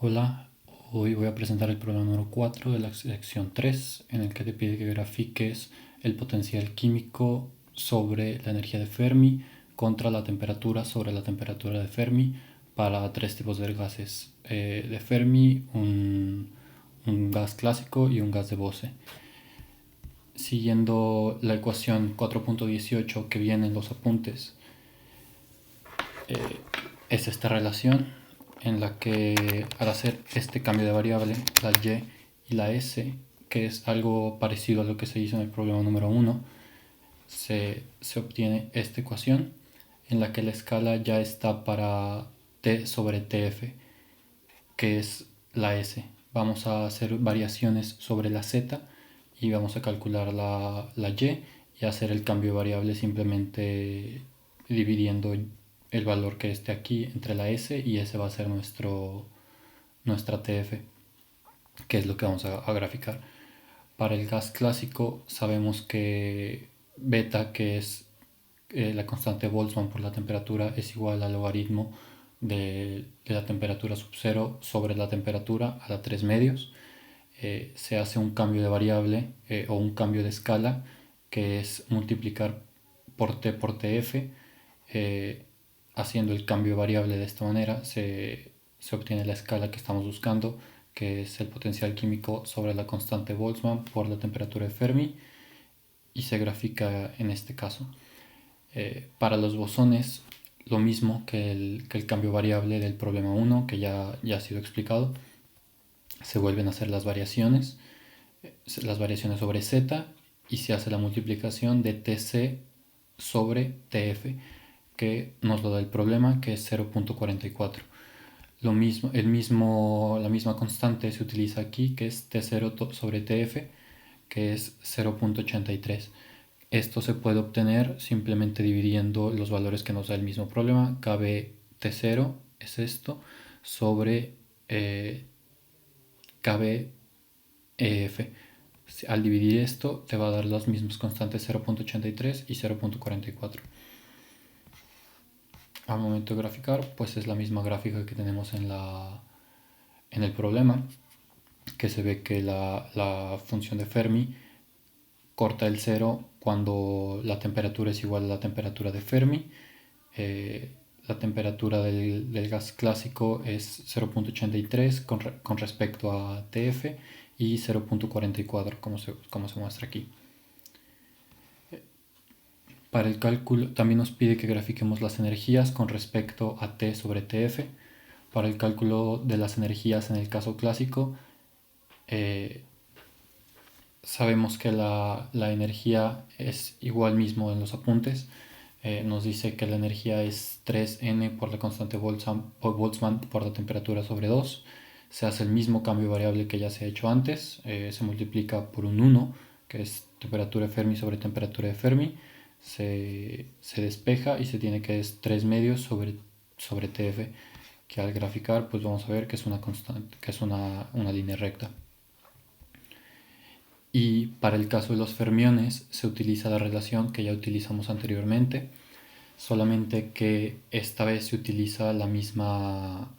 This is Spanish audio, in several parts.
Hola, hoy voy a presentar el problema número 4 de la sección 3, en el que te pide que grafiques el potencial químico sobre la energía de Fermi contra la temperatura sobre la temperatura de Fermi para tres tipos de gases de Fermi, un gas clásico y un gas de Bose. Siguiendo la ecuación 4.18 que viene en los apuntes, es esta relación en la que al hacer este cambio de variable, la y y la s, que es algo parecido a lo que se hizo en el problema número 1, se obtiene esta ecuación en la que la escala ya está para t sobre tf, que es la s. Vamos a hacer variaciones sobre la z y vamos a calcular la y hacer el cambio de variable simplemente dividiendo el valor que esté aquí entre la s, y ese va a ser nuestra tf, que es lo que vamos a graficar. Para el gas clásico sabemos que beta, que es la constante Boltzmann por la temperatura, es igual al logaritmo de la temperatura sub 0 sobre la temperatura a la 3 medios. Se hace un cambio de variable o un cambio de escala, que es multiplicar por t por tf. Haciendo el cambio de variable de esta manera se obtiene la escala que estamos buscando, que es el potencial químico sobre la constante Boltzmann por la temperatura de Fermi, y se grafica en este caso. Para los bosones, lo mismo que el cambio variable del problema 1, que ya ha sido explicado. Se vuelven a hacer las variaciones sobre z, y se hace la multiplicación de tc sobre tf, que nos lo da el problema, que es 0.44. La misma constante se utiliza aquí, que es T0 sobre TF, que es 0.83. Esto se puede obtener simplemente dividiendo los valores que nos da el mismo problema. Kb T0 es esto, sobre Kb EF. Al dividir esto te va a dar las mismas constantes 0.83 y 0.44. Al momento de graficar, pues es la misma gráfica que tenemos en el problema, que se ve que la función de Fermi corta el cero cuando la temperatura es igual a la temperatura de Fermi. La temperatura del gas clásico es 0.83 con respecto a TF, y 0.44 como se muestra aquí. Para el cálculo también nos pide que grafiquemos las energías con respecto a T sobre TF. Para el cálculo de las energías en el caso clásico, sabemos que la energía es igual mismo en los apuntes. Nos dice que la energía es 3n por la constante Boltzmann por la temperatura sobre 2. Se hace el mismo cambio variable que ya se ha hecho antes. Se multiplica por un 1, que es temperatura de Fermi sobre temperatura de Fermi. Se despeja y se tiene que es 3 medios sobre TF, que al graficar pues vamos a ver que es una constante, que es una línea recta. Y para el caso de los fermiones se utiliza la relación que ya utilizamos anteriormente, solamente que esta vez se utiliza la misma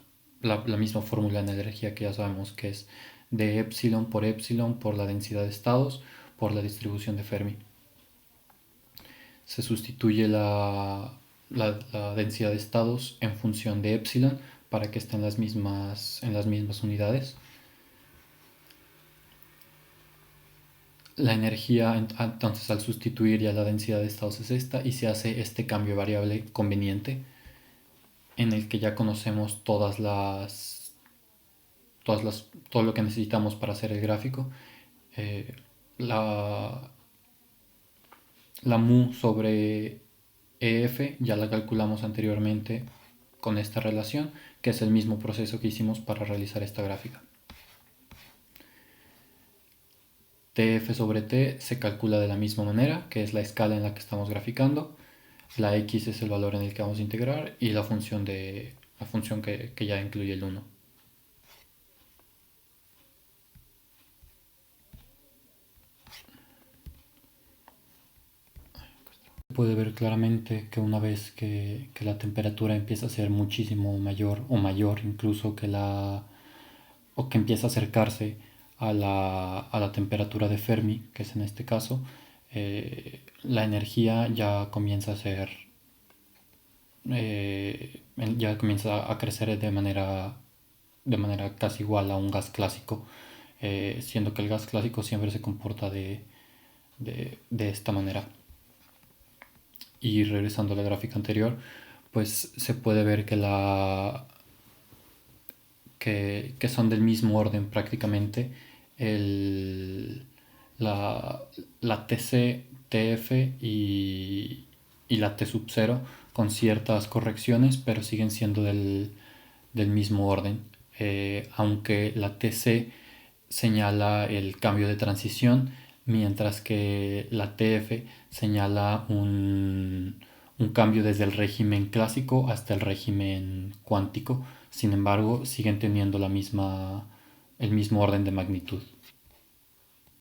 fórmula de energía que ya sabemos, que es de epsilon por la densidad de estados por la distribución de Fermi. Se sustituye la densidad de estados en función de epsilon para que esté en las mismas unidades. La energía, entonces, al sustituir ya la densidad de estados es esta, y se hace este cambio de variable conveniente en el que ya conocemos todo lo que necesitamos para hacer el gráfico. La mu sobre EF ya la calculamos anteriormente con esta relación, que es el mismo proceso que hicimos para realizar esta gráfica. TF sobre T se calcula de la misma manera, que es la escala en la que estamos graficando. La x es el valor en el que vamos a integrar, y la función que ya incluye el 1. Se puede ver claramente que una vez que la temperatura empieza a ser muchísimo mayor, o mayor incluso que o que empieza a acercarse a la temperatura de Fermi, que es en este caso, la energía ya comienza a ser, ya comienza a crecer de manera casi igual a un gas clásico, siendo que el gas clásico siempre se comporta de esta manera. Y regresando a la gráfica anterior, pues se puede ver que son del mismo orden prácticamente la, la TC, TF y la T sub 0 con ciertas correcciones, pero siguen siendo del mismo orden. Aunque la TC señala el cambio de transición, mientras que la TF señala un cambio desde el régimen clásico hasta el régimen cuántico. Sin embargo, siguen teniendo el mismo orden de magnitud.